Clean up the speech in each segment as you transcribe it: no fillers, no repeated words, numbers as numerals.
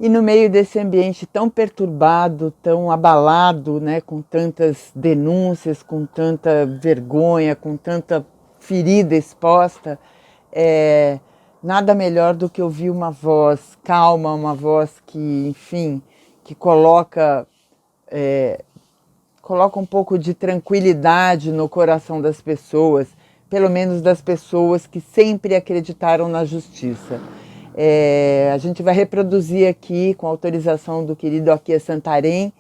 E no meio desse ambiente tão perturbado, tão abalado, né, com tantas denúncias, com tanta vergonha, com tanta ferida exposta, nada melhor do que ouvir uma voz calma, uma voz que, enfim, que coloca um pouco de tranquilidade no coração das pessoas, pelo menos das pessoas que sempre acreditaram na justiça. A gente vai reproduzir aqui, com autorização do querido Aquias Santarém,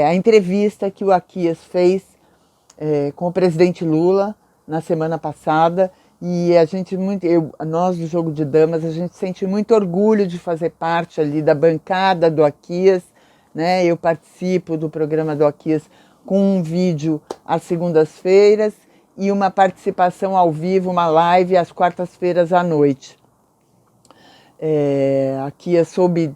a entrevista que o Aquias fez com o presidente Lula na semana passada. E nós do Jogo de Damas, a gente sente muito orgulho de fazer parte ali da bancada do Aquias, né? Eu participo do programa do Aquias com um vídeo às segundas-feiras e uma participação ao vivo, uma live às quartas-feiras à noite. A Kia soube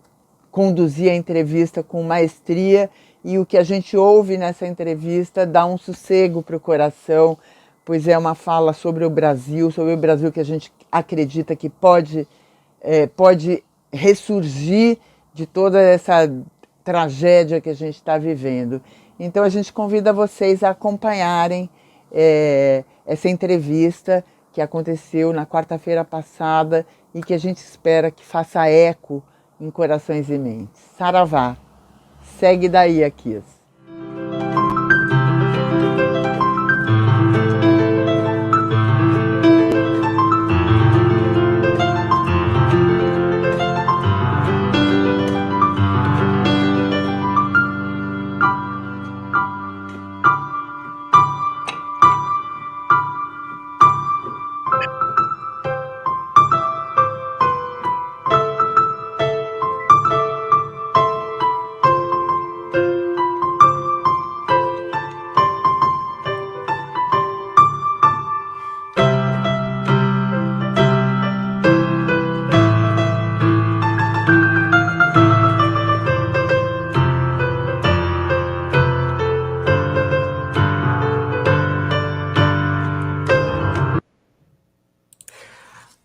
conduzir a entrevista com maestria e o que a gente ouve nessa entrevista dá um sossego para o coração, pois é uma fala sobre o Brasil que a gente acredita que pode ressurgir de toda essa tragédia que a gente está vivendo. Então a gente convida vocês a acompanharem essa entrevista que aconteceu na quarta-feira passada e que a gente espera que faça eco em corações e mentes. Saravá, segue daí, Aquias.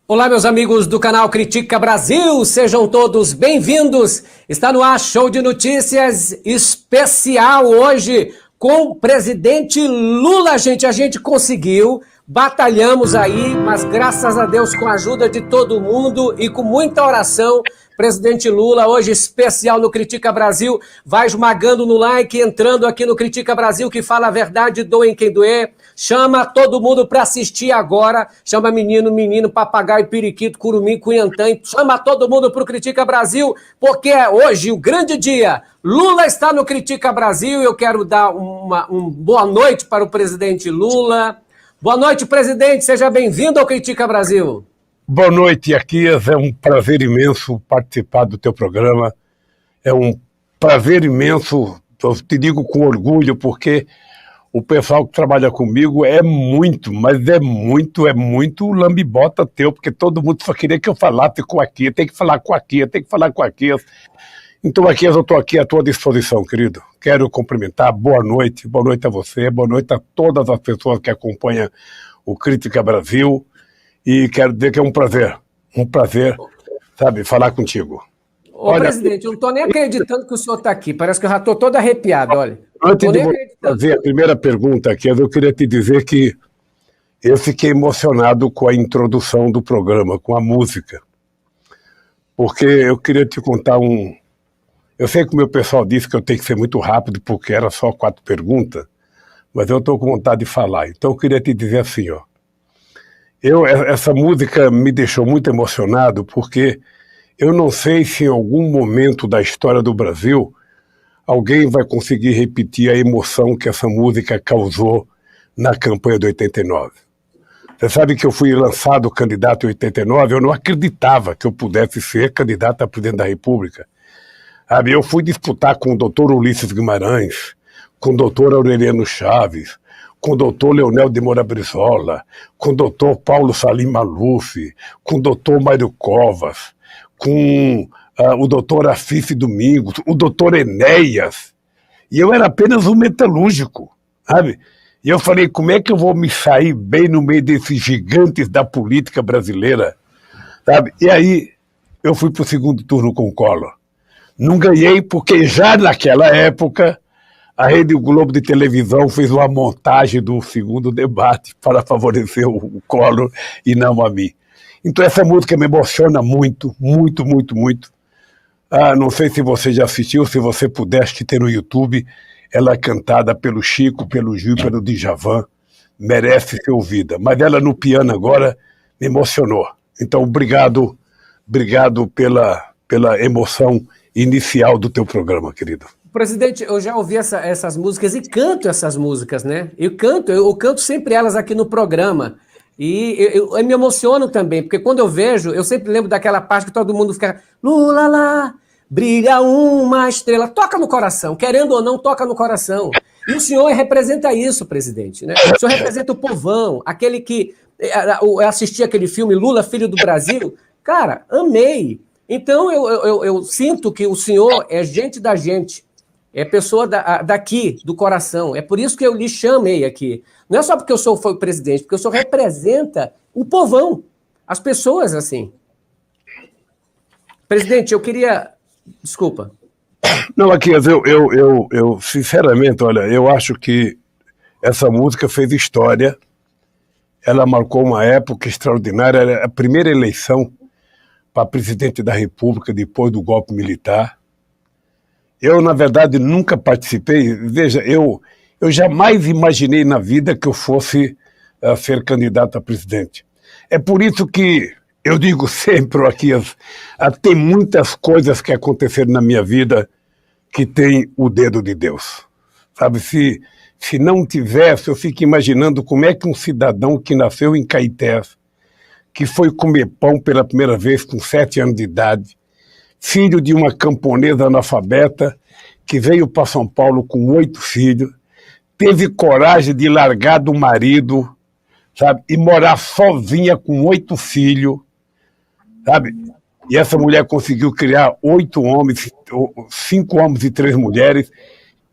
Olá, meus amigos do canal Critica Brasil, sejam todos bem-vindos. Está no ar Show de Notícias especial hoje com o presidente Lula, gente. A gente conseguiu, batalhamos aí, mas graças a Deus, com a ajuda de todo mundo e com muita oração, presidente Lula, hoje especial no Critica Brasil, vai esmagando no like, entrando aqui no Critica Brasil, que fala a verdade, doem quem doer. Chama todo mundo para assistir agora, chama menino, papagaio, periquito, curumim, cunhantã, chama todo mundo para o Critica Brasil, porque é hoje o grande dia. Lula está no Critica Brasil e eu quero dar uma boa noite para o presidente Lula. Boa noite, presidente, seja bem-vindo ao Critica Brasil. Boa noite, Aquias, é um prazer imenso participar do teu programa, é um prazer imenso, eu te digo com orgulho, porque o pessoal que trabalha comigo mas é muito lambibota teu, porque todo mundo só queria que eu falasse com a Aquias, tem que falar com a Aquias, tem que falar com a Aquias. Então, Aquias, eu estou aqui à tua disposição, querido. Quero cumprimentar, boa noite a você, boa noite a todas as pessoas que acompanham o Critica Brasil. E quero dizer que é um prazer, sabe, falar contigo. Olha, presidente, eu não estou nem acreditando que o senhor está aqui, parece que eu já estou todo arrepiado, olha. Antes de fazer a primeira pergunta aqui, eu queria te dizer que eu fiquei emocionado com a introdução do programa, com a música, porque eu queria te contar Eu sei que o meu pessoal disse que eu tenho que ser muito rápido, porque era só 4 perguntas, mas eu estou com vontade de falar, então eu queria te dizer assim, ó. Essa música me deixou muito emocionado porque eu não sei se em algum momento da história do Brasil alguém vai conseguir repetir a emoção que essa música causou na campanha de 89. Você sabe que eu fui lançado candidato em 89, eu não acreditava que eu pudesse ser candidato a presidente da República. Eu fui disputar com o doutor Ulisses Guimarães, com o doutor Aureliano Chaves, com o doutor Leonel de Moura Brizola, com o doutor Paulo Salim Maluf, com o doutor Mário Covas, com o doutor Afif Domingos, o doutor Enéas, e eu era apenas um metalúrgico, sabe? E eu falei, como é que eu vou me sair bem no meio desses gigantes da política brasileira, sabe? E aí eu fui para o segundo turno com o Collor. Não ganhei porque já naquela época a Rede Globo de televisão fez uma montagem do segundo debate para favorecer o Collor e não a mim. Então essa música me emociona muito, muito, muito, muito. Não sei se você já assistiu, se você puder, acho que tem no YouTube, ela é cantada pelo Chico, pelo Gil, pelo Djavan, merece ser ouvida. Mas ela no piano agora me emocionou. Então obrigado pela emoção inicial do teu programa, querido. Presidente, eu já ouvi essas músicas e canto essas músicas, né? Eu canto sempre elas aqui no programa. E eu me emociono também, porque quando eu vejo, eu sempre lembro daquela parte que todo mundo fica Lula lá, brilha uma estrela. Toca no coração, querendo ou não, toca no coração. E o senhor representa isso, presidente, né? O senhor representa o povão, aquele que... Eu assisti aquele filme Lula, Filho do Brasil. Cara, amei. Então eu sinto que o senhor é gente da gente. É pessoa daqui, do coração. É por isso que eu lhe chamei aqui. Não é só porque eu sou o presidente, porque o senhor representa o povão, as pessoas assim. Presidente, eu queria... Desculpa. Não, Aquias, eu sinceramente, olha, eu acho que essa música fez história. Ela marcou uma época extraordinária. Era a primeira eleição para presidente da República depois do golpe militar. Eu, na verdade, nunca participei. Veja, eu jamais imaginei na vida que eu fosse ser candidato a presidente. É por isso que eu digo sempre aqui, tem muitas coisas que aconteceram na minha vida que tem o dedo de Deus. Sabe, se não tivesse, eu fico imaginando como é que um cidadão que nasceu em Caetés, que foi comer pão pela primeira vez com 7 anos de idade, filho de uma camponesa analfabeta, que veio para São Paulo com 8 filhos, teve coragem de largar do marido, sabe, e morar sozinha com 8 filhos, sabe? E essa mulher conseguiu criar 8 homens, 5 homens e 3 mulheres,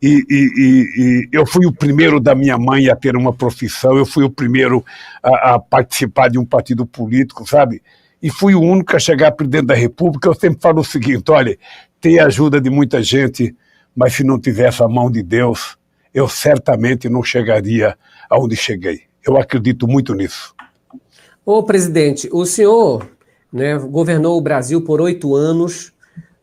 e eu fui o primeiro da minha mãe a ter uma profissão, eu fui o primeiro a participar de um partido político, sabe? E fui o único a chegar para dentro da República. Eu sempre falo o seguinte, olha, tem a ajuda de muita gente, mas se não tivesse a mão de Deus, eu certamente não chegaria aonde cheguei. Eu acredito muito nisso. Ô, presidente, o senhor, né, governou o Brasil por 8 anos.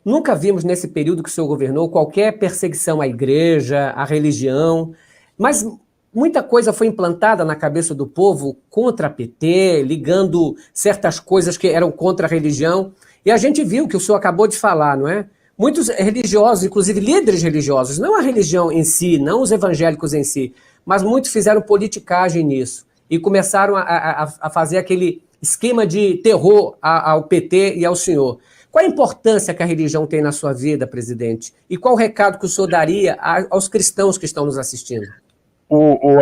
Nunca vimos nesse período que o senhor governou qualquer perseguição à igreja, à religião, mas muita coisa foi implantada na cabeça do povo contra a PT, ligando certas coisas que eram contra a religião. E a gente viu que o senhor acabou de falar, não é? Muitos religiosos, inclusive líderes religiosos, não a religião em si, não os evangélicos em si, mas muitos fizeram politicagem nisso e começaram a fazer aquele esquema de terror ao PT e ao senhor. Qual a importância que a religião tem na sua vida, presidente? E qual o recado que o senhor daria aos cristãos que estão nos assistindo?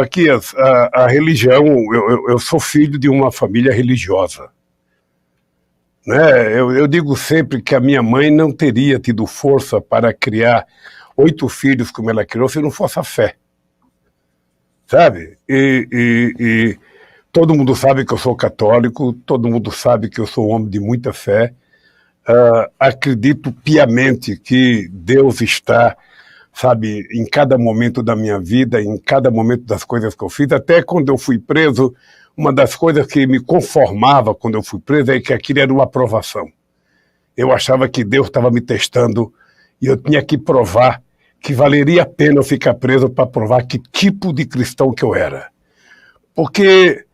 Aquias, a religião, eu sou filho de uma família religiosa. Né? Eu digo sempre que a minha mãe não teria tido força para criar 8 filhos como ela criou se não fosse a fé. Sabe? E todo mundo sabe que eu sou católico, todo mundo sabe que eu sou um homem de muita fé. Acredito piamente que Deus está, sabe, em cada momento da minha vida, em cada momento das coisas que eu fiz. Até quando eu fui preso, uma das coisas que me conformava quando eu fui preso é que aquilo era uma aprovação. Eu achava que Deus estava me testando e eu tinha que provar que valeria a pena eu ficar preso para provar que tipo de cristão que eu era. Porque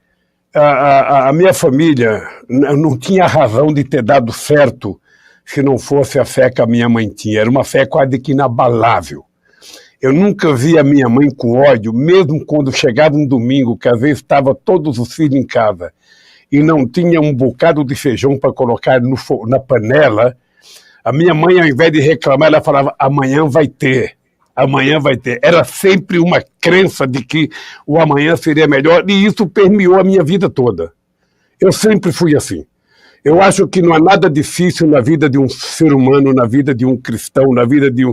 a minha família não tinha razão de ter dado certo se não fosse a fé que a minha mãe tinha. Era uma fé quase que inabalável. Eu nunca vi a minha mãe com ódio, mesmo quando chegava um domingo, que às vezes estava todos os filhos em casa, e não tinha um bocado de feijão para colocar na panela. A minha mãe, ao invés de reclamar, ela falava, amanhã vai ter. Amanhã vai ter. Era sempre uma crença de que o amanhã seria melhor, e isso permeou a minha vida toda. Eu sempre fui assim. Eu acho que não há nada difícil na vida de um ser humano, na vida de um cristão, na vida de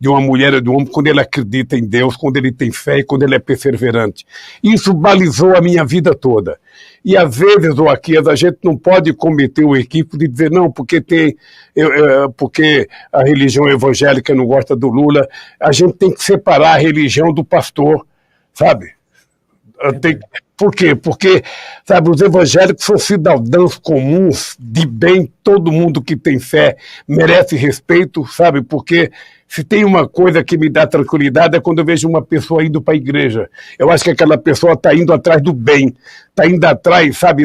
uma mulher ou de um homem, quando ele acredita em Deus, quando ele tem fé e quando ele é perseverante. Isso balizou a minha vida toda. E às vezes, Joaquias, a gente não pode cometer o equívoco de dizer, não, porque porque a religião evangélica não gosta do Lula. A gente tem que separar a religião do pastor, sabe? Por quê? Porque, sabe, os evangélicos são cidadãos comuns, de bem, todo mundo que tem fé merece respeito, sabe? Porque se tem uma coisa que me dá tranquilidade é quando eu vejo uma pessoa indo para a igreja. Eu acho que aquela pessoa está indo atrás do bem, está indo atrás, sabe,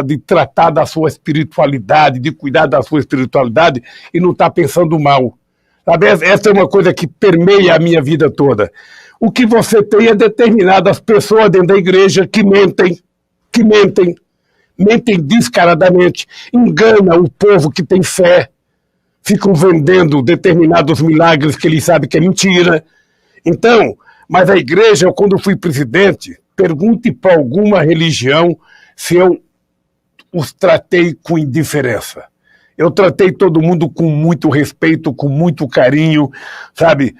de tratar da sua espiritualidade, de cuidar da sua espiritualidade e não está pensando mal. Sabe? Essa é uma coisa que permeia a minha vida toda. O que você tem é determinadas pessoas dentro da igreja que mentem descaradamente, enganam o povo que tem fé, ficam vendendo determinados milagres que eles sabem que é mentira. Então, mas a igreja, quando fui presidente, pergunte para alguma religião se eu os tratei com indiferença. Eu tratei todo mundo com muito respeito, com muito carinho, sabe?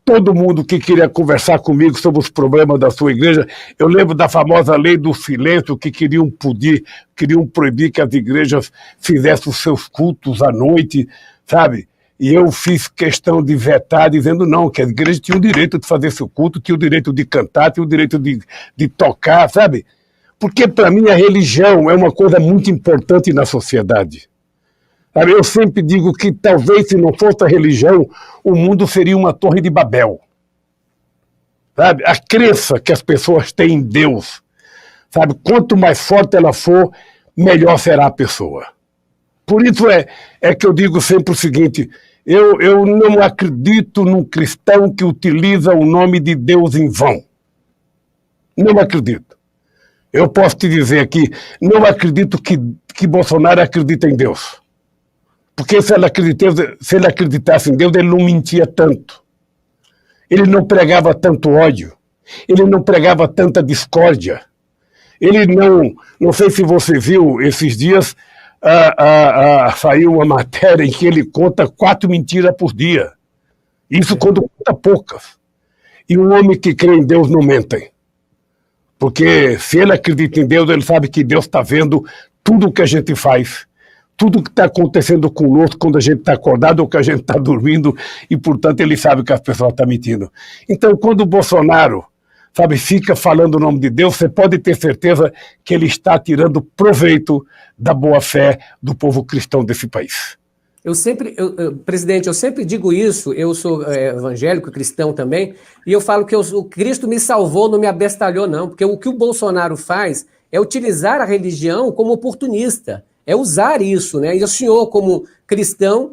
Todo mundo que queria conversar comigo sobre os problemas da sua igreja. Eu lembro da famosa lei do silêncio, que queriam proibir que as igrejas fizessem os seus cultos à noite, sabe? E eu fiz questão de vetar, dizendo não, que a igreja tinha o direito de fazer seu culto, tinha o direito de cantar, tinha o direito de tocar, sabe? Porque, para mim, a religião é uma coisa muito importante na sociedade. Eu sempre digo que talvez, se não fosse a religião, o mundo seria uma torre de Babel. Sabe? A crença que as pessoas têm em Deus, sabe? Quanto mais forte ela for, melhor será a pessoa. Por isso é que eu digo sempre o seguinte, eu não acredito num cristão que utiliza o nome de Deus em vão. Não acredito. Eu posso te dizer aqui, não acredito que Bolsonaro acredita em Deus. Porque se ele acreditasse em Deus, ele não mentia tanto. Ele não pregava tanto ódio. Ele não pregava tanta discórdia. Ele não sei se você viu, esses dias saiu uma matéria em que ele conta 4 mentiras por dia. Isso quando conta poucas. E um homem que crê em Deus não mente. Porque se ele acredita em Deus, ele sabe que Deus está vendo tudo o que a gente faz, tudo o que está acontecendo conosco quando a gente está acordado ou que a gente está dormindo, e, portanto, ele sabe que as pessoas estão mentindo. Então, quando o Bolsonaro, sabe, fica falando o nome de Deus, você pode ter certeza que ele está tirando proveito da boa-fé do povo cristão desse país. Presidente, eu sempre digo isso, eu sou evangélico, cristão também, e eu falo que o Cristo me salvou, não me abestalhou, não, porque o que o Bolsonaro faz é utilizar a religião como oportunista, é usar isso, né? E o senhor, como cristão,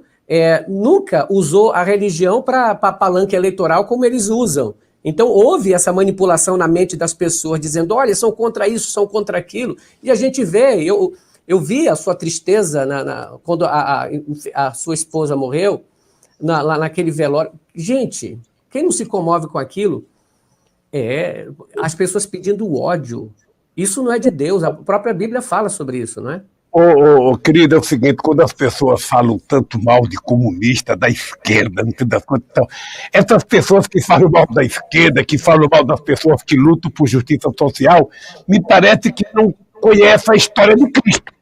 nunca usou a religião para palanque eleitoral como eles usam. Então houve essa manipulação na mente das pessoas, dizendo, olha, são contra isso, são contra aquilo, e a gente vê, eu vi a sua tristeza quando a sua esposa morreu, lá naquele velório. Gente, quem não se comove com aquilo? As pessoas pedindo ódio. Isso não é de Deus, a própria Bíblia fala sobre isso, não é? Querido, é o seguinte, quando as pessoas falam tanto mal de comunista, da esquerda, então, essas pessoas que falam mal da esquerda, que falam mal das pessoas que lutam por justiça social, me parece que não conhece a história de Cristo.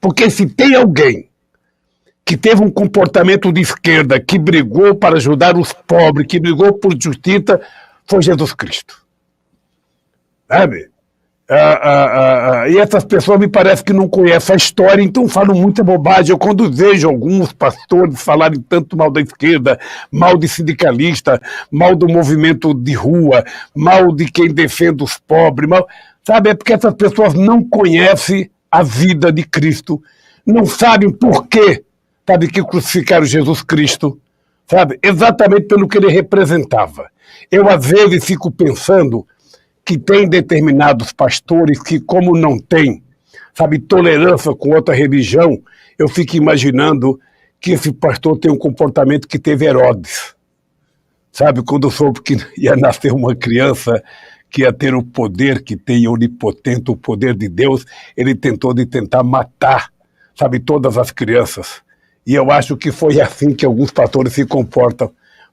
Porque se tem alguém que teve um comportamento de esquerda, que brigou para ajudar os pobres, que brigou por justiça, foi Jesus Cristo. Sabe? E essas pessoas me parece que não conhecem a história, então falam muita bobagem. Eu, quando vejo alguns pastores falarem tanto mal da esquerda, mal de sindicalista, mal do movimento de rua, mal de quem defende os pobres, sabe? É porque essas pessoas não conhecem a vida de Cristo, não sabem por quê, sabe, que crucificaram Jesus Cristo, sabe? Exatamente pelo que ele representava. Eu, às vezes, fico pensando que tem determinados pastores que, como não tem, sabe, tolerância com outra religião, eu fico imaginando que esse pastor tem um comportamento que teve Herodes. Sabe, quando soube que ia nascer uma criança que ia ter o poder que tem, onipotente, o poder de Deus, ele tentar matar, sabe, todas as crianças. E eu acho que foi assim que alguns pastores se comportam,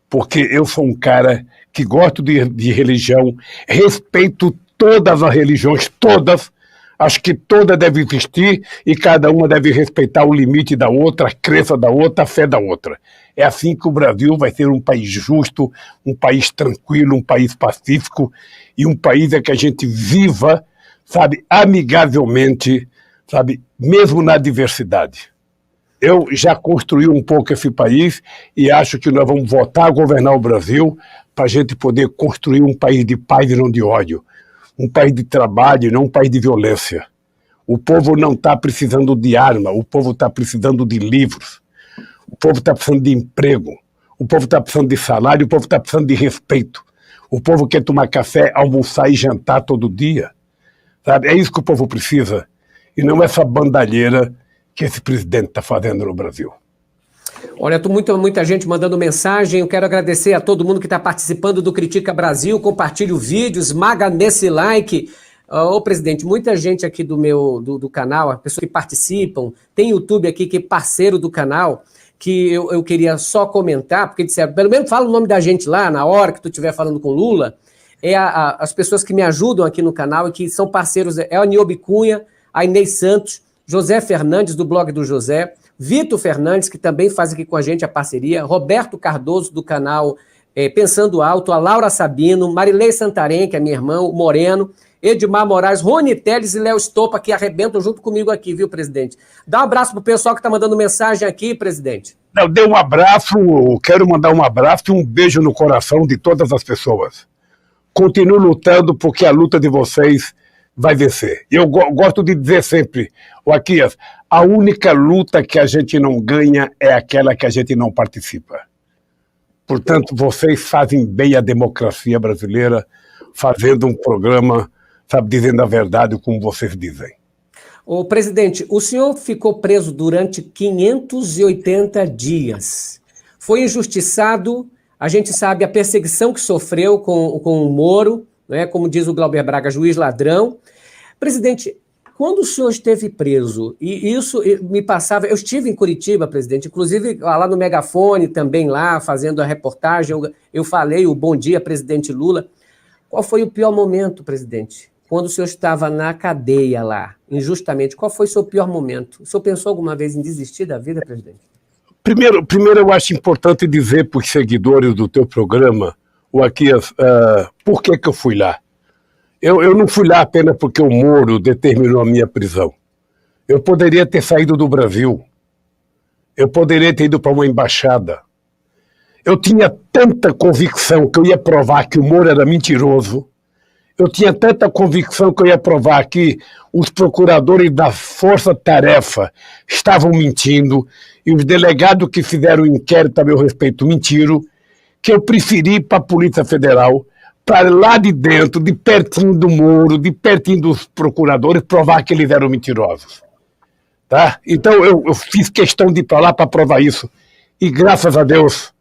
porque eu sou um cara que gosto de religião, respeito todas as religiões, todas, acho que todas devem existir e cada uma deve respeitar o limite da outra, a crença da outra, a fé da outra. É assim que o Brasil vai ser um país justo, um país tranquilo, um país pacífico e um país em que a gente viva, sabe, amigavelmente, sabe, mesmo na diversidade. Eu já construí um pouco esse país e acho que nós vamos voltar a governar o Brasil para a gente poder construir um país de paz e não de ódio, um país de trabalho e não um país de violência. O povo não está precisando de arma, o povo está precisando de livros, o povo está precisando de emprego, o povo está precisando de salário, o povo está precisando de respeito. O povo quer tomar café, almoçar e jantar todo dia. Sabe? É isso que o povo precisa e não essa bandalheira que esse presidente está fazendo no Brasil. Olha, muita gente mandando mensagem. Eu quero agradecer a todo mundo que está participando do Critica Brasil. Compartilhe o vídeo, esmaga nesse like. Ô, presidente, muita gente aqui do canal, as pessoas que participam, tem YouTube aqui que é parceiro do canal, que eu queria só comentar, porque disseram, pelo menos fala o nome da gente lá, na hora que tu estiver falando com Lula, as pessoas que me ajudam aqui no canal e que são parceiros, é a Niobe Cunha, a Inês Santos, José Fernandes, do blog do José, Vitor Fernandes, que também faz aqui com a gente a parceria, Roberto Cardoso, do canal Pensando Alto, a Laura Sabino, Marilei Santarém, que é minha irmã, o Moreno, Edmar Moraes, Rony Teles e Léo Estopa, que arrebentam junto comigo aqui, viu, presidente? Dá um abraço pro pessoal que tá mandando mensagem aqui, presidente. Eu dei um abraço, quero mandar um abraço e um beijo no coração de todas as pessoas. Continuo lutando porque a luta de vocês vai vencer. Eu gosto de dizer sempre, Aquias, a única luta que a gente não ganha é aquela que a gente não participa. Portanto, vocês fazem bem a democracia brasileira, fazendo um programa, sabe, dizendo a verdade como vocês dizem. Ô, presidente, o senhor ficou preso durante 580 dias. Foi injustiçado, a gente sabe a perseguição que sofreu com o Moro, né, como diz o Glauber Braga, juiz ladrão. Presidente, quando o senhor esteve preso, e isso me passava, eu estive em Curitiba, presidente, inclusive lá no Megafone também lá, fazendo a reportagem, eu falei o bom dia, presidente Lula. Qual foi o pior momento, presidente? Quando o senhor estava na cadeia lá, injustamente, qual foi o seu pior momento? O senhor pensou alguma vez em desistir da vida, presidente? Primeiro eu acho importante dizer para os seguidores do teu programa, Aquias, por que eu fui lá? Eu não fui lá apenas porque o Moro determinou a minha prisão. Eu poderia ter saído do Brasil. Eu poderia ter ido para uma embaixada. Eu tinha tanta convicção que eu ia provar que o Moro era mentiroso. Eu tinha tanta convicção que eu ia provar que os procuradores da Força Tarefa estavam mentindo e os delegados que fizeram o inquérito a meu respeito mentiram, que eu preferi ir para a Polícia Federal, para lá de dentro, de pertinho do Moro, de pertinho dos procuradores, provar que eles eram mentirosos. Tá? Então eu fiz questão de ir para lá para provar isso. E graças a Deus,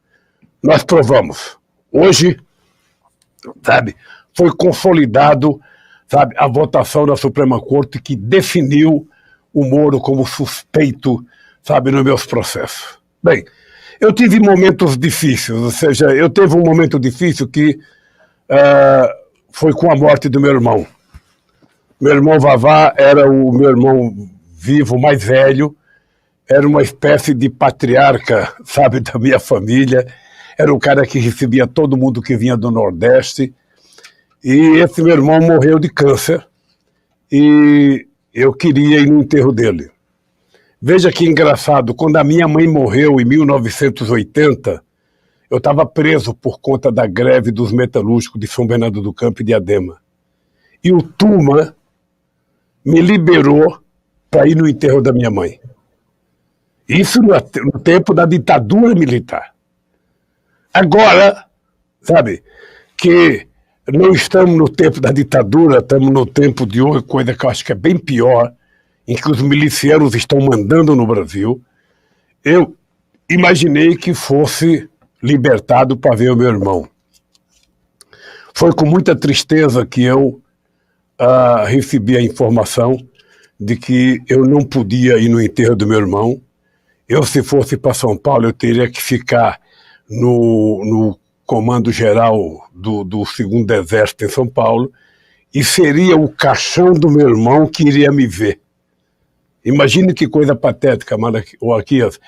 nós provamos. Hoje, sabe, foi consolidado, sabe, a votação da Suprema Corte que definiu o Moro como suspeito, sabe, nos meus processos. Bem, eu tive momentos difíceis, ou seja, eu teve um momento difícil que foi com a morte do meu irmão. Meu irmão Vavá era o meu irmão vivo, mais velho, era uma espécie de patriarca, sabe, da minha família, era um cara que recebia todo mundo que vinha do Nordeste, e esse meu irmão morreu de câncer, e eu queria ir no enterro dele. Veja que engraçado, quando a minha mãe morreu em 1980, eu estava preso por conta da greve dos metalúrgicos de São Bernardo do Campo e Diadema. E o Tuma me liberou para ir no enterro da minha mãe. Isso no tempo da ditadura militar. Agora, sabe, que não estamos no tempo da ditadura, estamos no tempo de outra coisa que eu acho que é bem pior, em que os milicianos estão mandando no Brasil, eu imaginei que fosse libertado para ver o meu irmão. Foi com muita tristeza que eu recebi a informação de que eu não podia ir no enterro do meu irmão. Eu, se fosse para São Paulo, eu teria que ficar no comando geral do 2º Exército em São Paulo, e seria o caixão do meu irmão que iria me ver. Imagine que coisa patética, Malaquias.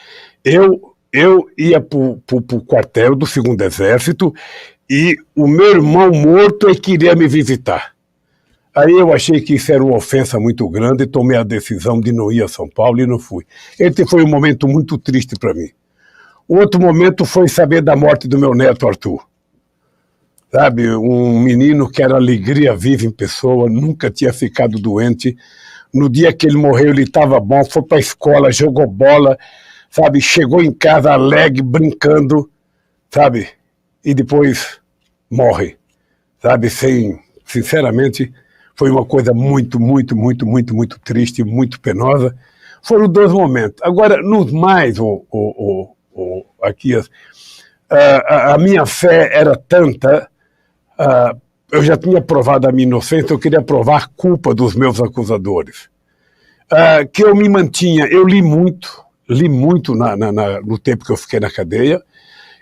Eu ia para o quartel do 2º Exército e o meu irmão morto é que iria me visitar. Aí eu achei que isso era uma ofensa muito grande e tomei a decisão de não ir a São Paulo e não fui. Esse foi um momento muito triste para mim. O outro momento foi saber da morte do meu neto Arthur. Sabe, um menino que era alegria viva em pessoa, nunca tinha ficado doente. No dia que ele morreu, ele estava bom, foi para a escola, jogou bola, sabe, chegou em casa alegre, brincando, sabe, e depois morre, sabe, sinceramente, foi uma coisa muito, muito, muito, muito, muito triste, muito penosa. Foram 2 momentos. Agora, nos mais, aqui, a minha fé era tanta, eu já tinha provado a minha inocência, eu queria provar a culpa dos meus acusadores. Que eu me mantinha, eu li muito no tempo que eu fiquei na cadeia.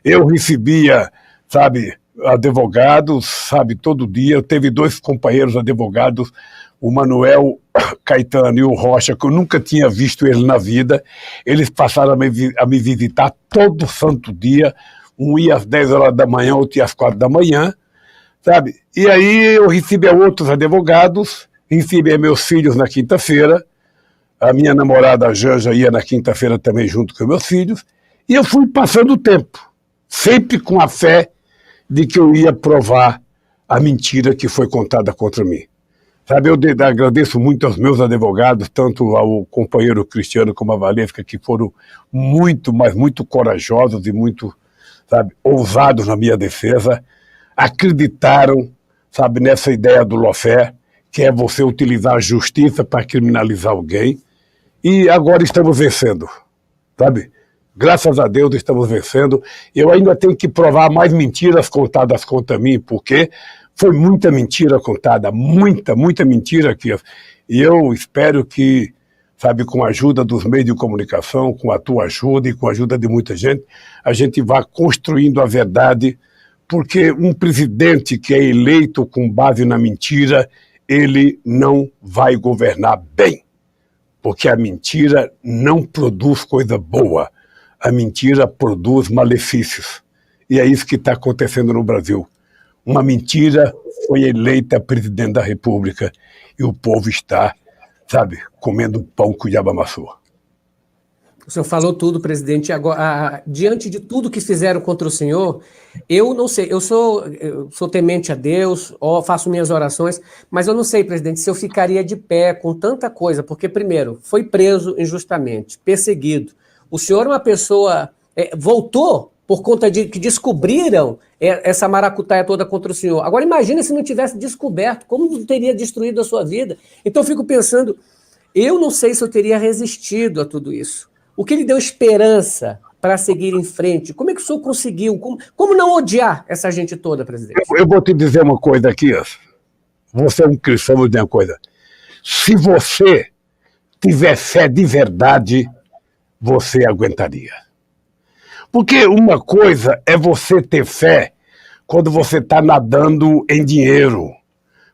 Eu recebia, sabe, advogados, sabe, todo dia. Eu teve 2 companheiros advogados, o Manuel Caetano e o Rocha, que eu nunca tinha visto ele na vida. Eles passaram a me visitar todo santo dia. Um ia às 10 horas da manhã, outro ia às 4 da manhã, sabe? E aí eu recebia outros advogados, recebia meus filhos na quinta-feira, a minha namorada Janja ia na quinta-feira também junto com meus filhos, e eu fui passando o tempo, sempre com a fé de que eu ia provar a mentira que foi contada contra mim. Sabe, eu agradeço muito aos meus advogados, tanto ao companheiro Cristiano como a Valesca, que foram muito, mas muito corajosos e muito, sabe, ousados na minha defesa, acreditaram, sabe, nessa ideia do lawfare, que é você utilizar a justiça para criminalizar alguém, e agora estamos vencendo, sabe? Graças a Deus estamos vencendo. Eu ainda tenho que provar mais mentiras contadas contra mim, porque foi muita mentira contada, muita, muita mentira aqui. E eu espero que, sabe, com a ajuda dos meios de comunicação, com a tua ajuda e com a ajuda de muita gente, a gente vá construindo a verdade, porque um presidente que é eleito com base na mentira, ele não vai governar bem, porque a mentira não produz coisa boa, a mentira produz malefícios, e é isso que está acontecendo no Brasil. Uma mentira foi eleita presidente da República e o povo está, sabe, comendo pão que o diabo amassou. O senhor falou tudo, presidente. Agora, diante de tudo que fizeram contra o senhor, eu não sei, eu sou temente a Deus, faço minhas orações, mas eu não sei, presidente, se eu ficaria de pé com tanta coisa, porque, primeiro, foi preso injustamente, perseguido. O senhor é uma pessoa, voltou por conta de que descobriram essa maracutaia toda contra o senhor. Agora, imagina se não tivesse descoberto, como teria destruído a sua vida. Então, eu fico pensando, eu não sei se eu teria resistido a tudo isso. O que lhe deu esperança para seguir em frente? Como é que o senhor conseguiu? Como não odiar essa gente toda, presidente? Eu vou te dizer uma coisa aqui. Você é um cristão, vou dizer uma coisa. Se você tiver fé de verdade, você aguentaria. Porque uma coisa é você ter fé quando você está nadando em dinheiro,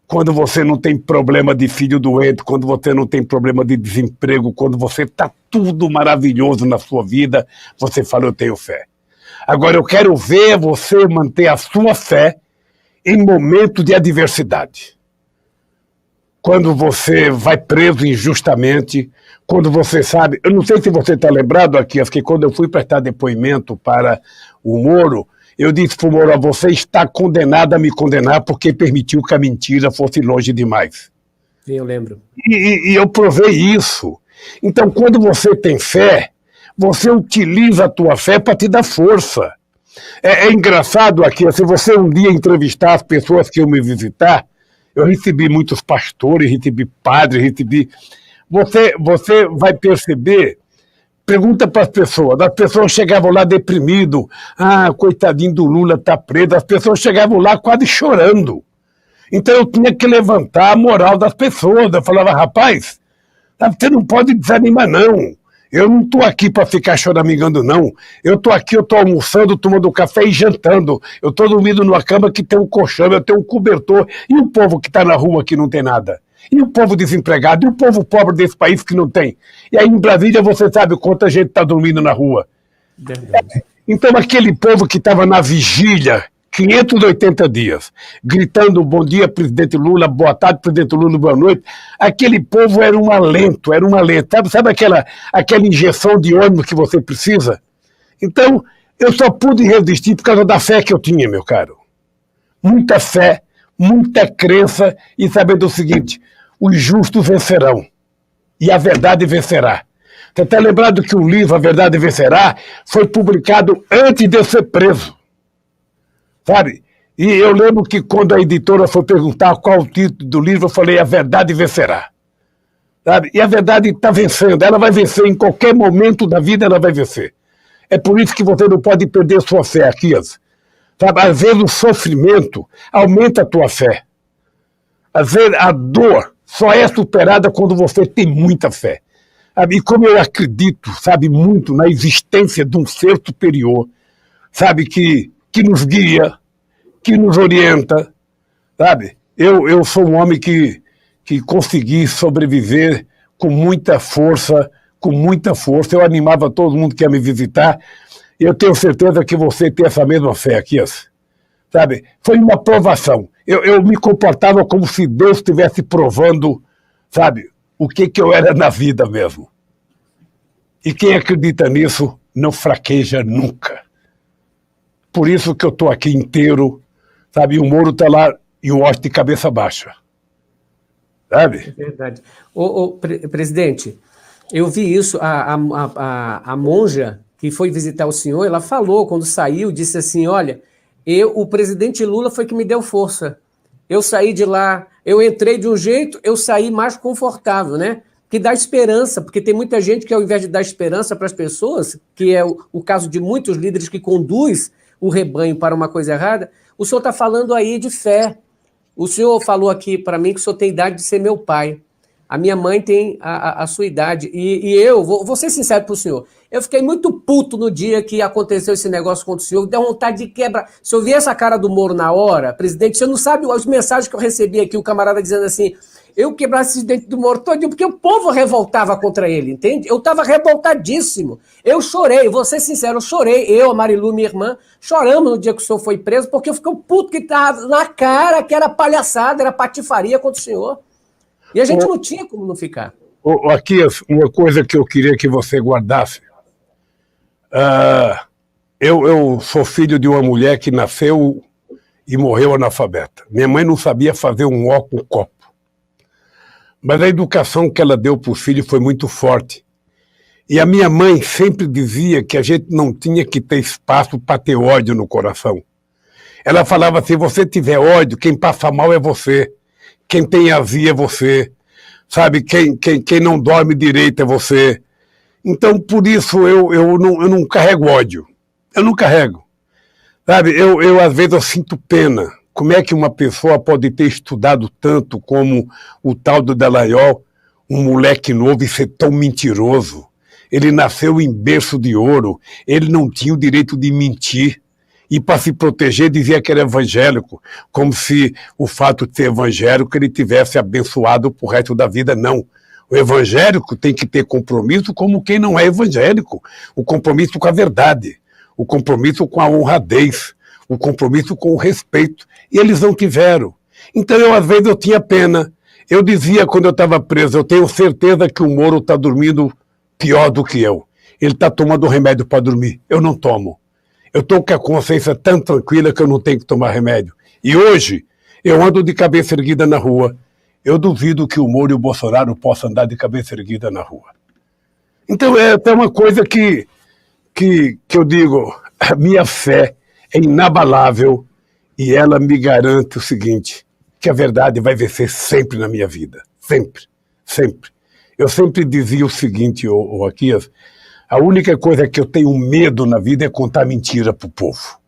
quando você não tem problema de filho doente, quando você não tem problema de desemprego, quando você está tudo maravilhoso na sua vida, você fala, eu tenho fé. Agora, eu quero ver você manter a sua fé em momento de adversidade. Quando você vai preso injustamente, quando você sabe... Eu não sei se você está lembrado aqui, que quando eu fui prestar depoimento para o Moro, eu disse para o Moro, você está condenado a me condenar porque permitiu que a mentira fosse longe demais. Sim, eu lembro. E eu provei isso. Então, quando você tem fé, você utiliza a tua fé para te dar força. É engraçado aqui, se você um dia entrevistar as pessoas que iam me visitar, eu recebi muitos pastores, recebi padres, Você vai perceber Pergunta para as pessoas chegavam lá deprimidas, coitadinho do Lula tá preso, as pessoas chegavam lá quase chorando. Então eu tinha que levantar a moral das pessoas, eu falava, rapaz, você não pode desanimar não, eu não estou aqui para ficar choramingando não, eu estou aqui, eu estou almoçando, tomando café e jantando, eu estou dormindo numa cama que tem um colchão, eu tenho um cobertor, e o povo que está na rua que não tem nada? E o povo desempregado? E o povo pobre desse país que não tem? E aí em Brasília você sabe quanta gente está dormindo na rua. Verdade. Então aquele povo que estava na vigília, 580 dias, gritando bom dia, presidente Lula, boa tarde, presidente Lula, boa noite, aquele povo era um alento. Sabe aquela injeção de ânimo que você precisa? Então eu só pude resistir por causa da fé que eu tinha, meu caro. Muita fé, muita crença e sabendo o seguinte, os justos vencerão e a verdade vencerá. Você está lembrado que o livro A Verdade Vencerá foi publicado antes de eu ser preso, sabe? E eu lembro que quando a editora foi perguntar qual o título do livro, eu falei A Verdade Vencerá, sabe? E a verdade está vencendo, ela vai vencer em qualquer momento da vida, ela vai vencer. É por isso que você não pode perder sua fé aqui, sabe? Às vezes o sofrimento aumenta a tua fé. Às vezes a dor só é superada quando você tem muita fé. E como eu acredito, sabe, muito na existência de um ser superior, sabe, que nos guia, que nos orienta, sabe? Eu sou um homem que consegui sobreviver com muita força, Eu animava todo mundo que ia me visitar. E eu tenho certeza que você tem essa mesma fé aqui, sabe? Foi uma provação. Eu me comportava como se Deus estivesse provando, sabe, o que eu era na vida mesmo. E quem acredita nisso não fraqueja nunca. Por isso que eu estou aqui inteiro, sabe? E o Moro está lá e o Washington de cabeça baixa. Sabe? É verdade. Presidente, eu vi isso, a monja que foi visitar o senhor, ela falou, quando saiu, disse assim, olha, o presidente Lula foi que me deu força. Eu saí de lá, eu entrei de um jeito, eu saí mais confortável, né? Que dá esperança, porque tem muita gente que ao invés de dar esperança para as pessoas, que é o caso de muitos líderes que conduz o rebanho para uma coisa errada, o senhor está falando aí de fé. O senhor falou aqui para mim que o senhor tem idade de ser meu pai. A minha mãe tem a sua idade. E eu, vou ser sincero para o senhor, eu fiquei muito puto no dia que aconteceu esse negócio contra o senhor, deu vontade de quebrar. Se eu vi essa cara do Moro na hora, presidente, você não sabe as mensagens que eu recebi aqui, o camarada dizendo assim, eu quebrasse esse dente do Moro todinho, porque o povo revoltava contra ele, entende? Eu estava revoltadíssimo. Eu chorei, vou ser sincero, eu chorei. Eu, a Marilu, minha irmã, choramos no dia que o senhor foi preso, porque eu fiquei puto que estava na cara, que era palhaçada, era patifaria contra o senhor. E a gente não tinha como não ficar. Aqui, uma coisa que eu queria que você guardasse. Eu sou filho de uma mulher que nasceu e morreu analfabeta. Minha mãe não sabia fazer um ó com copo. Mas a educação que ela deu para o filho foi muito forte. E a minha mãe sempre dizia que a gente não tinha que ter espaço para ter ódio no coração. Ela falava, se você tiver ódio, quem passa mal é você. Quem tem azia é você. Sabe, quem não dorme direito é você. Então, por isso, eu não carrego ódio. Eu não carrego. Sabe, às vezes eu sinto pena. Como é que uma pessoa pode ter estudado tanto como o tal do Dallagnol, um moleque novo, e ser tão mentiroso? Ele nasceu em berço de ouro, ele não tinha o direito de mentir. E para se proteger dizia que era evangélico, como se o fato de ser evangélico ele tivesse abençoado pro resto da vida. Não. O evangélico tem que ter compromisso como quem não é evangélico. O compromisso com a verdade, o compromisso com a honradez, o compromisso com o respeito. E eles não tiveram. Então, às vezes, eu tinha pena. Eu dizia, quando eu estava preso, eu tenho certeza que o Moro está dormindo pior do que eu. Ele está tomando remédio para dormir. Eu não tomo. Eu estou com a consciência tão tranquila que eu não tenho que tomar remédio. E hoje, eu ando de cabeça erguida na rua. Eu duvido que o Moro e o Bolsonaro possam andar de cabeça erguida na rua. Então, é uma coisa que eu digo, a minha fé é inabalável e ela me garante o seguinte, que a verdade vai vencer sempre na minha vida. Sempre, sempre. Eu sempre dizia o seguinte, Aquias, A única coisa que eu tenho medo na vida é contar mentira pro povo.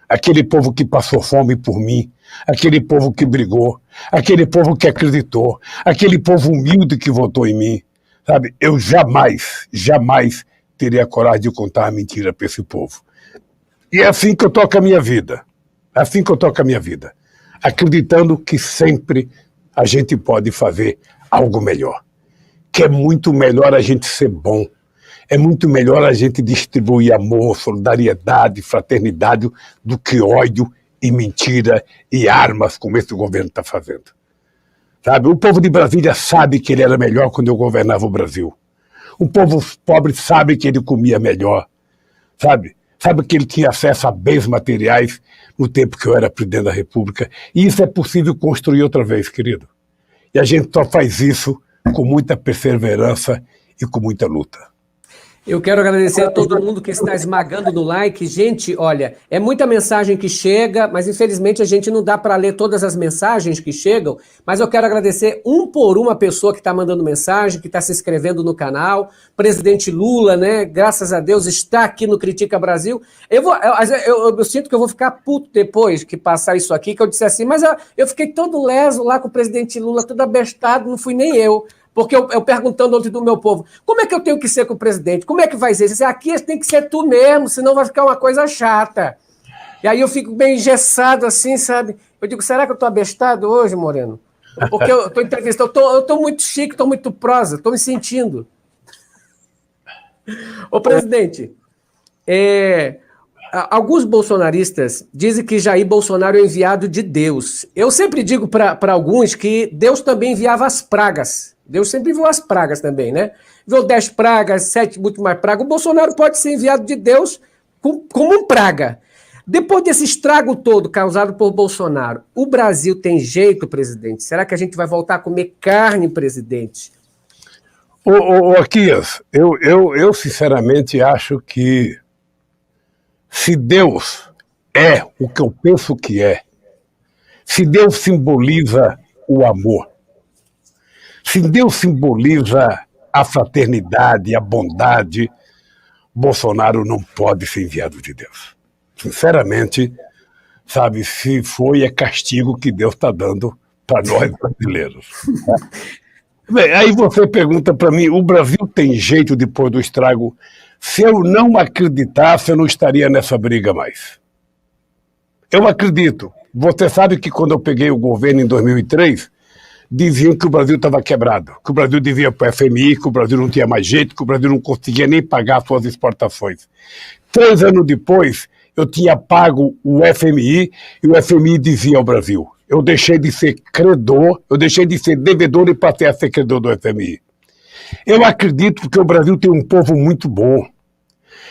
Aquele povo que passou fome por mim, aquele povo que brigou, aquele povo que acreditou, aquele povo humilde que votou em mim, sabe? Eu jamais teria coragem de contar a mentira para esse povo. E é assim que eu toco a minha vida. É assim que eu toco a minha vida. Acreditando que sempre a gente pode fazer algo melhor. Que é muito melhor a gente ser bom. É muito melhor a gente distribuir amor, solidariedade, fraternidade, do que ódio e mentira e armas, como esse governo está fazendo. Sabe? O povo de Brasília sabe que ele era melhor quando eu governava o Brasil. O povo pobre sabe que ele comia melhor. Sabe? Sabe que ele tinha acesso a bens materiais no tempo que eu era presidente da República. E isso é possível construir outra vez, querido. E a gente só faz isso com muita perseverança e com muita luta. Eu quero agradecer a todo mundo que está esmagando no like. Gente, olha, é muita mensagem que chega, mas infelizmente a gente não dá para ler todas as mensagens que chegam, mas eu quero agradecer um por uma pessoa que está mandando mensagem, que está se inscrevendo no canal. Presidente Lula, né, graças a Deus, está aqui no Critica Brasil. Eu sinto que eu vou ficar puto depois que passar isso aqui, que eu disse assim, mas eu fiquei todo leso lá com o presidente Lula, todo abestado, não fui nem eu. Porque eu perguntando ontem do meu povo, como é que eu tenho que ser com o presidente? Como é que vai ser? Ele disse, aqui tem que ser tu mesmo, senão vai ficar uma coisa chata. E aí eu fico bem engessado assim, sabe? Eu digo, será que eu estou abestado hoje, Moreno? Porque eu estou entrevistando, eu estou muito chique, estou muito prosa, estou me sentindo. Ô, presidente, alguns bolsonaristas dizem que Jair Bolsonaro é enviado de Deus. Eu sempre digo para alguns que Deus também enviava as pragas. Deus sempre enviou as pragas também, né? Enviou 10 pragas, 7 muito mais pragas. O Bolsonaro pode ser enviado de Deus como um praga. Depois desse estrago todo causado por Bolsonaro, o Brasil tem jeito, presidente? Será que a gente vai voltar a comer carne, presidente? Aquias, eu sinceramente acho que se Deus é o que eu penso que é, se Deus simboliza o amor, se Deus simboliza a fraternidade, a bondade, Bolsonaro não pode ser enviado de Deus. Sinceramente, sabe, se foi, é castigo que Deus está dando para nós brasileiros. Bem, aí você pergunta para mim, o Brasil tem jeito depois do estrago? Se eu não acreditasse, eu não estaria nessa briga mais. Eu acredito. Você sabe que quando eu peguei o governo em 2003, diziam que o Brasil estava quebrado, que o Brasil devia para o FMI, que o Brasil não tinha mais jeito, que o Brasil não conseguia nem pagar suas exportações. 3 anos depois, eu tinha pago o FMI e o FMI dizia ao Brasil, eu deixei de ser credor, eu deixei de ser devedor e passei a ser credor do FMI. Eu acredito que o Brasil tem um povo muito bom.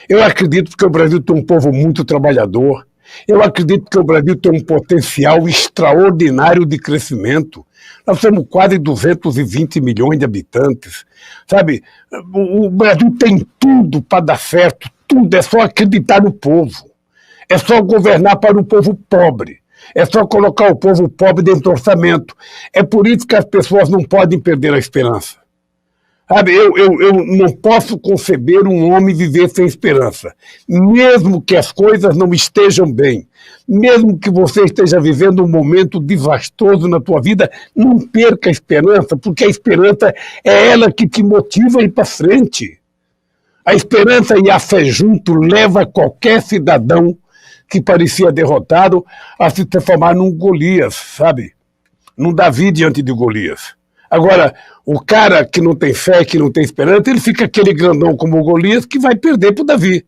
Eu acredito que o Brasil tem um povo muito trabalhador. Eu acredito que o Brasil tem um potencial extraordinário de crescimento. Nós somos quase 220 milhões de habitantes, sabe? O Brasil tem tudo para dar certo, tudo, é só acreditar no povo. É só governar para o povo pobre. É só colocar o povo pobre dentro do orçamento. É por isso que as pessoas não podem perder a esperança. Sabe, eu não posso conceber um homem viver sem esperança. Mesmo que as coisas não estejam bem, mesmo que você esteja vivendo um momento desastroso na tua vida, não perca a esperança, porque a esperança é ela que te motiva a ir para frente. A esperança e a fé junto leva qualquer cidadão que parecia derrotado a se transformar num Golias, sabe? Num Davi diante de Golias. Agora, o cara que não tem fé, que não tem esperança, ele fica aquele grandão como o Golias que vai perder para o Davi.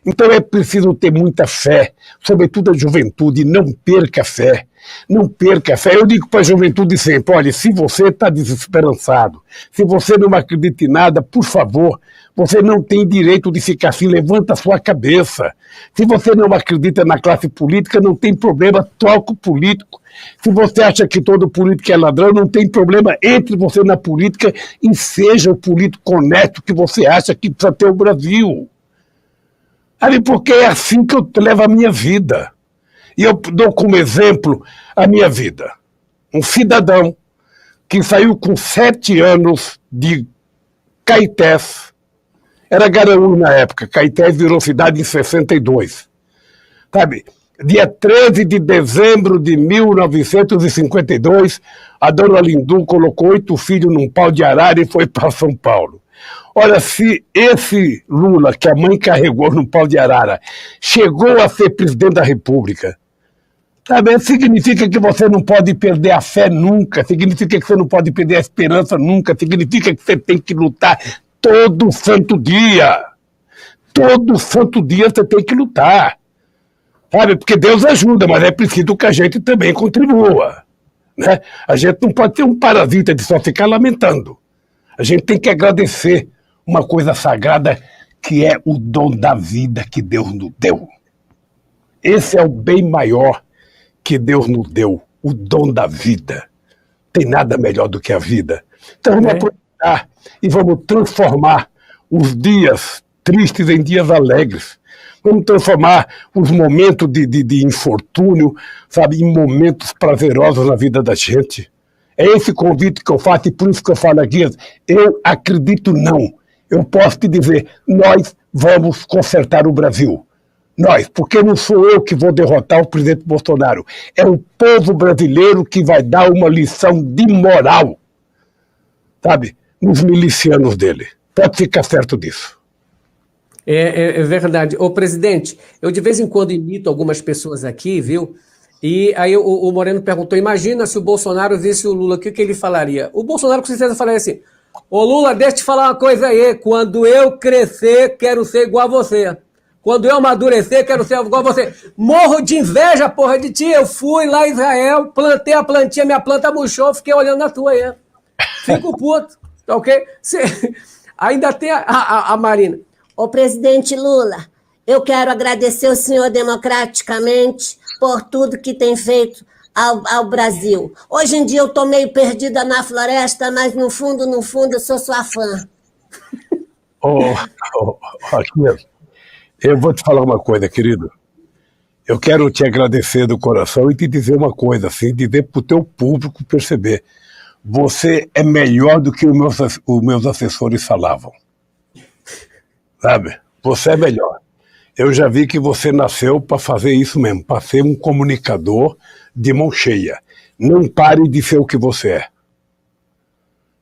Então é preciso ter muita fé, sobretudo a juventude, não perca a fé. Não perca a fé. Eu digo para a juventude sempre, olha, se você está desesperançado, se você não acredita em nada, por favor, você não tem direito de ficar assim, levanta a sua cabeça. Se você não acredita na classe política, não tem problema, troca o político. Se você acha que todo político é ladrão, não tem problema, entre você na política e seja o político honesto que você acha que precisa ter o Brasil. Ali, porque é assim que eu levo a minha vida. E eu dou como exemplo a minha vida. Um cidadão que saiu com 7 anos de Caetés Era Garanhuns na época, Caetés virou cidade em 62. Sabe? Dia 13 de dezembro de 1952, a dona Lindu colocou 8 filhos num pau de arara e foi para São Paulo. Olha, se esse Lula, que a mãe carregou num pau de arara, chegou a ser presidente da República, sabe, significa que você não pode perder a fé nunca, significa que você não pode perder a esperança nunca, significa que você tem que lutar todo santo dia. Todo santo dia você tem que lutar. Sabe, porque Deus ajuda, mas é preciso que a gente também contribua. Né? A gente não pode ser um parasita de só ficar lamentando. A gente tem que agradecer uma coisa sagrada que é o dom da vida que Deus nos deu. Esse é o bem maior que Deus nos deu, o dom da vida. Tem nada melhor do que a vida. Então vamos aproveitar e vamos transformar os dias tristes em dias alegres. Vamos transformar os momentos de infortúnio, sabe, em momentos prazerosos na vida da gente. É esse convite que eu faço, e por isso que eu falo aqui, eu acredito não. Eu posso te dizer, nós vamos consertar o Brasil. Nós, porque não sou eu que vou derrotar o presidente Bolsonaro. É o povo brasileiro que vai dar uma lição de moral, sabe, nos milicianos dele. Pode ficar certo disso. É verdade. Ô, presidente, eu de vez em quando imito algumas pessoas aqui, viu? E aí o Moreno perguntou, imagina se o Bolsonaro visse o Lula, o que ele falaria? O Bolsonaro com certeza falaria assim, ô Lula, deixa eu te falar uma coisa aí, quando eu crescer, quero ser igual a você. Quando eu amadurecer, quero ser igual a você. Morro de inveja, porra, de ti. Eu fui lá em Israel, plantei a plantinha, minha planta murchou, fiquei olhando na tua aí. Fico puto, tá ok? Ainda tem a Marina. Ô presidente Lula, eu quero agradecer o senhor democraticamente por tudo que tem feito ao Brasil. Hoje em dia eu estou meio perdida na floresta, mas no fundo eu sou sua fã. Aqui, eu vou te falar uma coisa, querido. Eu quero te agradecer do coração e te dizer uma coisa, assim, dizer para o teu público perceber. Você é melhor do que os meus assessores falavam. Sabe? Você é melhor. Eu já vi que você nasceu para fazer isso mesmo, para ser um comunicador de mão cheia. Não pare de ser o que você é.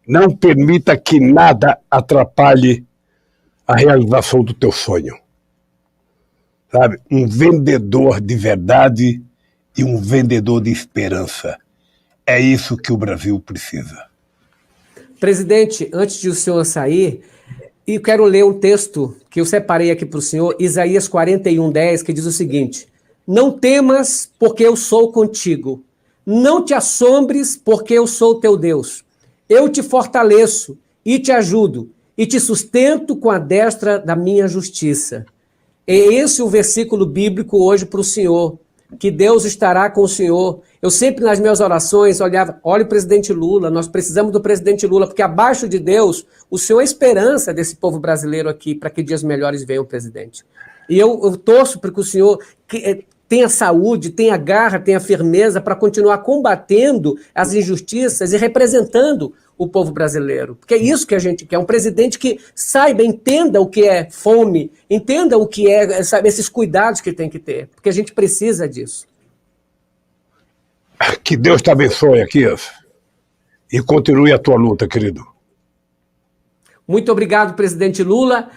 Não permita que nada atrapalhe a realização do teu sonho. Sabe? Um vendedor de verdade e um vendedor de esperança. É isso que o Brasil precisa. Presidente, antes de o senhor sair, eu quero ler um texto que eu separei aqui para o senhor, Isaías 41:10, que diz o seguinte, não temas, porque eu sou contigo. Não te assombres, porque eu sou teu Deus. Eu te fortaleço e te ajudo, e te sustento com a destra da minha justiça. É esse o versículo bíblico hoje para o senhor, que Deus estará com o senhor. Eu sempre nas minhas orações olhava, olha o presidente Lula, nós precisamos do presidente Lula, porque abaixo de Deus, o senhor é a esperança desse povo brasileiro aqui, para que dias melhores venham, presidente. E eu torço para que o senhor tenha saúde, tenha garra, tenha firmeza para continuar combatendo as injustiças e representando o povo brasileiro. Porque é isso que a gente quer, um presidente que saiba, entenda o que é fome, entenda o que é, sabe, esses cuidados que tem que ter, porque a gente precisa disso. Que Deus te abençoe aqui e continue a tua luta, querido. Muito obrigado, presidente Lula.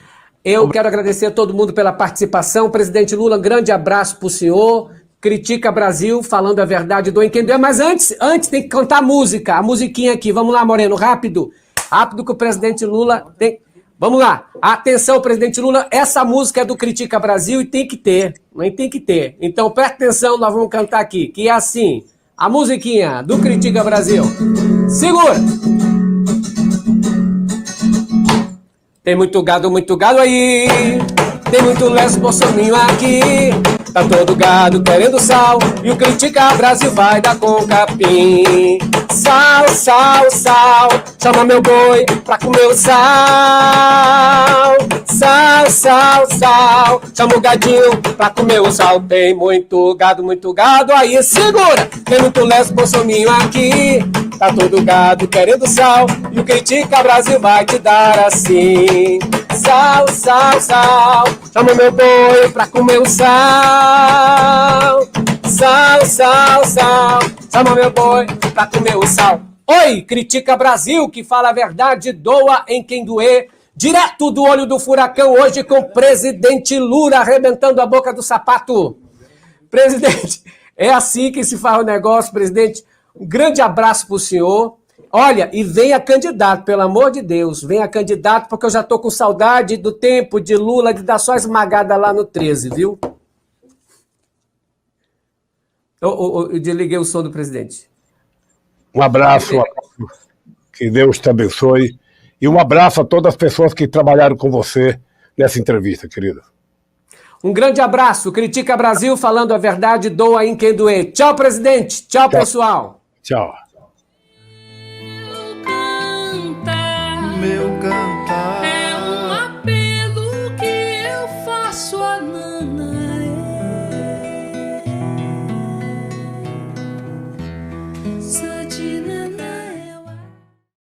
Eu quero agradecer a todo mundo pela participação. Presidente Lula, um grande abraço para o senhor. Critica Brasil, falando a verdade, doa quem doer. Mas antes tem que cantar música, a musiquinha aqui. Vamos lá, Moreno, rápido. Rápido que o presidente Lula tem... Vamos lá. Atenção, presidente Lula, essa música é do Critica Brasil e tem que ter. Tem que ter. Então, presta atenção, nós vamos cantar aqui, que é assim... A musiquinha do Critica Brasil. Segura! Tem muito gado aí. Tem muito lesbo bolsominho aqui. Tá todo gado querendo sal. E o Critica Brasil vai dar com capim. Sal, sal, sal. Chama meu boi pra comer o sal. Sal, sal, sal. Chama o gadinho pra comer o sal. Tem muito gado aí. Segura! Tem muito lesbo bolsominho aqui. Tá todo gado querendo sal. E o Critica Brasil vai te dar assim. Sal, sal, sal. Chama meu boi pra comer o sal. Sal, sal, sal. Chama meu boi pra comer o sal. Oi, Critica Brasil, que fala a verdade, doa em quem doer. Direto do olho do furacão, hoje com o presidente Lula arrebentando a boca do sapato. Presidente, é assim que se faz o negócio, presidente. Um grande abraço para o senhor. Olha, e venha candidato, pelo amor de Deus. Venha candidato, porque eu já estou com saudade do tempo de Lula de dar só esmagada lá no 13, viu? Eu desliguei o som do presidente. Um abraço, que Deus te abençoe. E um abraço a todas as pessoas que trabalharam com você nessa entrevista, querida. Um grande abraço. Critica Brasil, falando a verdade, doa em quem doer. Tchau, presidente. Tchau, pessoal. Tchau. Meu